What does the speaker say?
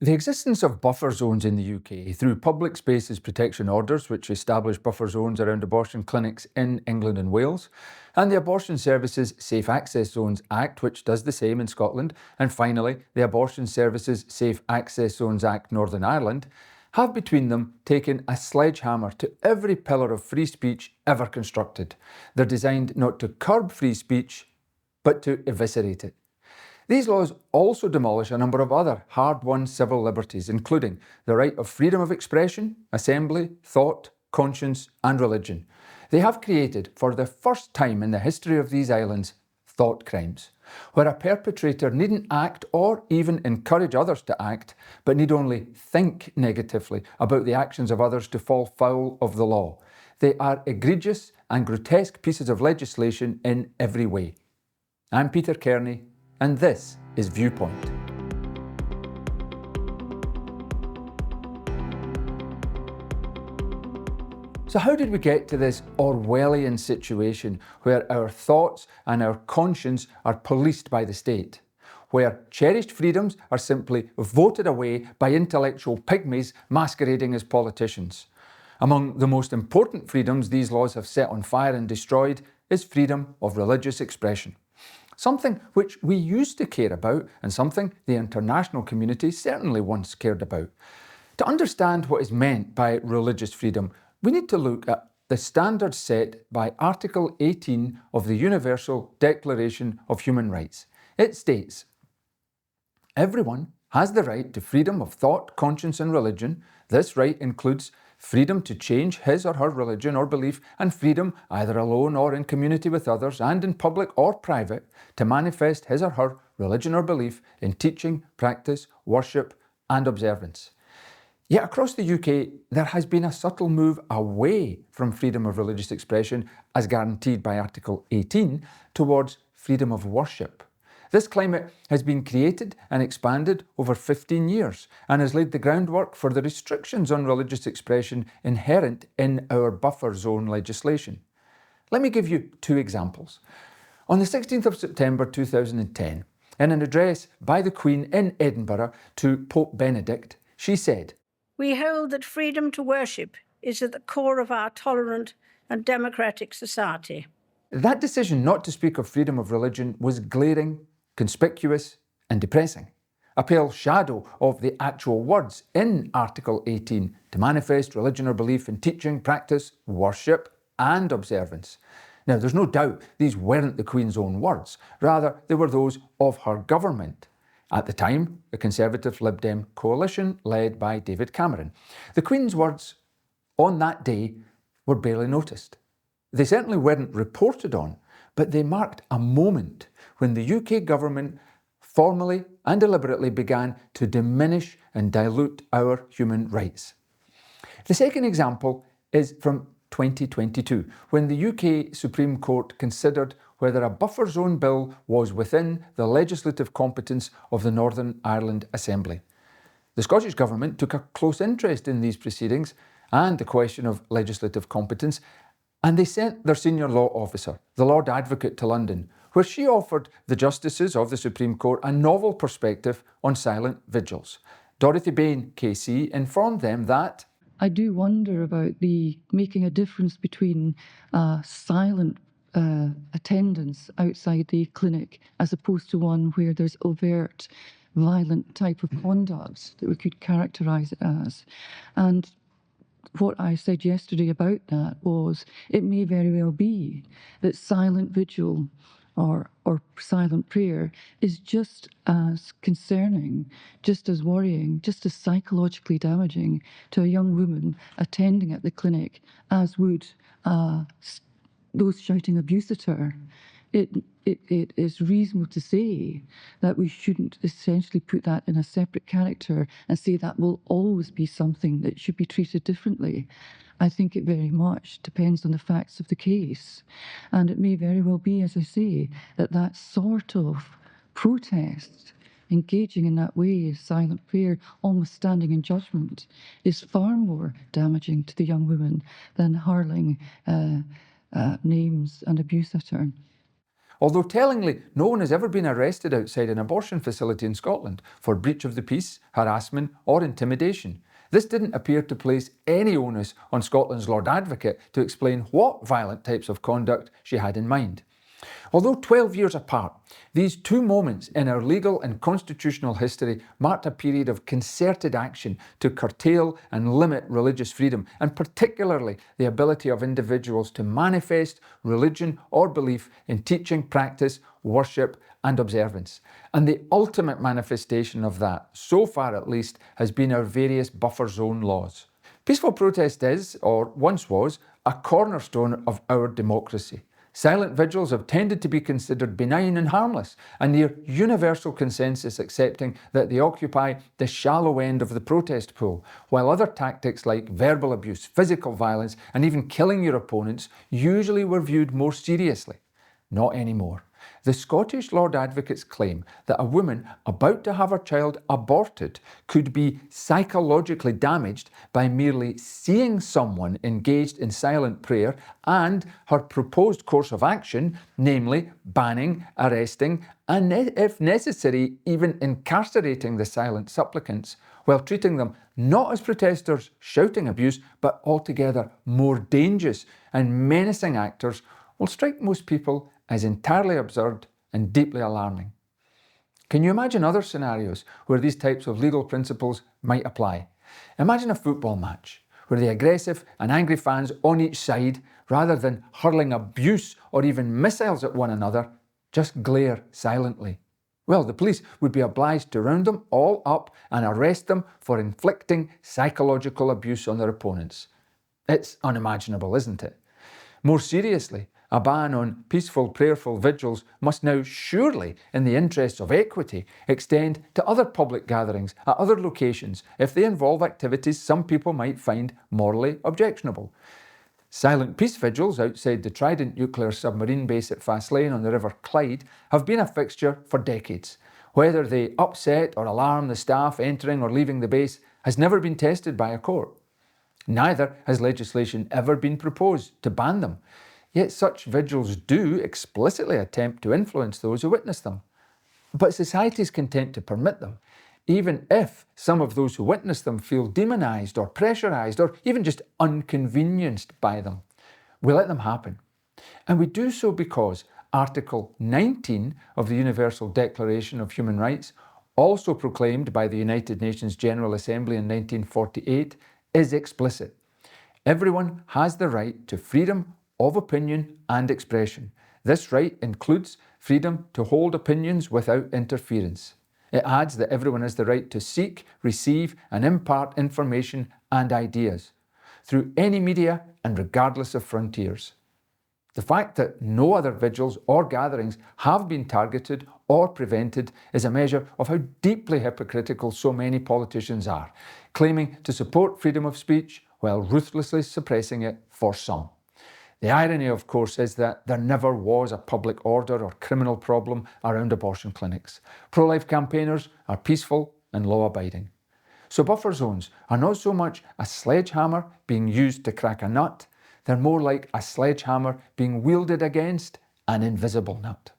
The existence of buffer zones in the UK through Public Spaces Protection Orders, which establish buffer zones around abortion clinics in England and Wales, and the Abortion Services Safe Access Zones Act, which does the same in Scotland, and finally the Abortion Services Safe Access Zones Act Northern Ireland, have between them taken a sledgehammer to every pillar of free speech ever constructed. They're designed not to curb free speech, but to eviscerate it. These laws also demolish a number of other hard-won civil liberties, including the right of freedom of expression, assembly, thought, conscience and religion. They have created, for the first time in the history of these islands, thought crimes, where a perpetrator needn't act or even encourage others to act, but need only think negatively about the actions of others to fall foul of the law. They are egregious and grotesque pieces of legislation in every way. I'm Peter Kearney, and this is Viewpoint. So how did we get to this Orwellian situation where our thoughts and our conscience are policed by the state? Where cherished freedoms are simply voted away by intellectual pygmies masquerading as politicians? Among the most important freedoms these laws have set on fire and destroyed is freedom of religious expression. Something which we used to care about and something the international community certainly once cared about. To understand what is meant by religious freedom, we need to look at the standards set by Article 18 of the Universal Declaration of Human Rights. It states, "Everyone has the right to freedom of thought, conscience and religion. This right includes freedom to change his or her religion or belief, and freedom, either alone or in community with others, and in public or private, to manifest his or her religion or belief in teaching, practice, worship and observance." Yet across the UK, there has been a subtle move away from freedom of religious expression, as guaranteed by Article 18, towards freedom of worship. This climate has been created and expanded over 15 years and has laid the groundwork for the restrictions on religious expression inherent in our buffer zone legislation. Let me give you two examples. On the 16th of September 2010, in an address by the Queen in Edinburgh to Pope Benedict, she said, "We hold that freedom to worship is at the core of our tolerant and democratic society." That decision not to speak of freedom of religion was glaring, conspicuous and depressing. A pale shadow of the actual words in Article 18 to manifest religion or belief in teaching, practice, worship and observance. Now, there's no doubt these weren't the Queen's own words. Rather, they were those of her government. At the time, the Conservative Lib Dem coalition led by David Cameron. The Queen's words on that day were barely noticed. They certainly weren't reported on, but they marked a moment when the UK government formally and deliberately began to diminish and dilute our human rights. The second example is from 2022, when the UK Supreme Court considered whether a buffer zone bill was within the legislative competence of the Northern Ireland Assembly. The Scottish Government took a close interest in these proceedings and the question of legislative competence, and they sent their senior law officer, the Lord Advocate, to London, where she offered the justices of the Supreme Court a novel perspective on silent vigils. Dorothy Bain, KC, informed them that I do wonder about the making a difference between silent attendance outside the clinic as opposed to one where there's overt violent type of conduct that we could characterise it as. And what I said yesterday about that was it may very well be that silent vigil or silent prayer is just as concerning, just as worrying, just as psychologically damaging to a young woman attending at the clinic as would those shouting abuse at her. It is reasonable to say that we shouldn't essentially put that in a separate character and say that will always be something that should be treated differently. I think it very much depends on the facts of the case. And it may very well be, as I say, that that sort of protest, engaging in that way, silent prayer, almost standing in judgment, is far more damaging to the young woman than hurling names and abuse at her. Although tellingly, no one has ever been arrested outside an abortion facility in Scotland for breach of the peace, harassment or intimidation. This didn't appear to place any onus on Scotland's Lord Advocate to explain what violent types of conduct she had in mind. Although 12 years apart, these two moments in our legal and constitutional history marked a period of concerted action to curtail and limit religious freedom, and particularly the ability of individuals to manifest religion or belief in teaching, practice, worship and observance. And the ultimate manifestation of that, so far at least, has been our various buffer zone laws. Peaceful protest is, or once was, a cornerstone of our democracy. Silent vigils have tended to be considered benign and harmless, a near universal consensus accepting that they occupy the shallow end of the protest pool, while other tactics like verbal abuse, physical violence, and even killing your opponents usually were viewed more seriously. Not anymore. The Scottish Lord Advocate's claim that a woman about to have her child aborted could be psychologically damaged by merely seeing someone engaged in silent prayer, and her proposed course of action, namely banning, arresting, and if necessary, even incarcerating the silent supplicants, while treating them not as protesters shouting abuse, but altogether more dangerous and menacing actors, will strike most people as entirely absurd and deeply alarming. Can you imagine other scenarios where these types of legal principles might apply? Imagine a football match where the aggressive and angry fans on each side, rather than hurling abuse or even missiles at one another, just glare silently. Well, the police would be obliged to round them all up and arrest them for inflicting psychological abuse on their opponents. It's unimaginable, isn't it? More seriously, a ban on peaceful, prayerful vigils must now surely, in the interests of equity, extend to other public gatherings at other locations if they involve activities some people might find morally objectionable. Silent peace vigils outside the Trident nuclear submarine base at Faslane on the River Clyde have been a fixture for decades. Whether they upset or alarm the staff entering or leaving the base has never been tested by a court. Neither has legislation ever been proposed to ban them. Yet such vigils do explicitly attempt to influence those who witness them. But society is content to permit them, even if some of those who witness them feel demonised or pressurised or even just inconvenienced by them. We let them happen. And we do so because Article 19 of the Universal Declaration of Human Rights, also proclaimed by the United Nations General Assembly in 1948, is explicit. Everyone has the right to freedom of opinion and expression. This right includes freedom to hold opinions without interference. It adds that everyone has the right to seek, receive and impart information and ideas through any media and regardless of frontiers. The fact that no other vigils or gatherings have been targeted or prevented is a measure of how deeply hypocritical so many politicians are, claiming to support freedom of speech while ruthlessly suppressing it for some. The irony, of course, is that there never was a public order or criminal problem around abortion clinics. Pro-life campaigners are peaceful and law-abiding. So buffer zones are not so much a sledgehammer being used to crack a nut, they're more like a sledgehammer being wielded against an invisible nut.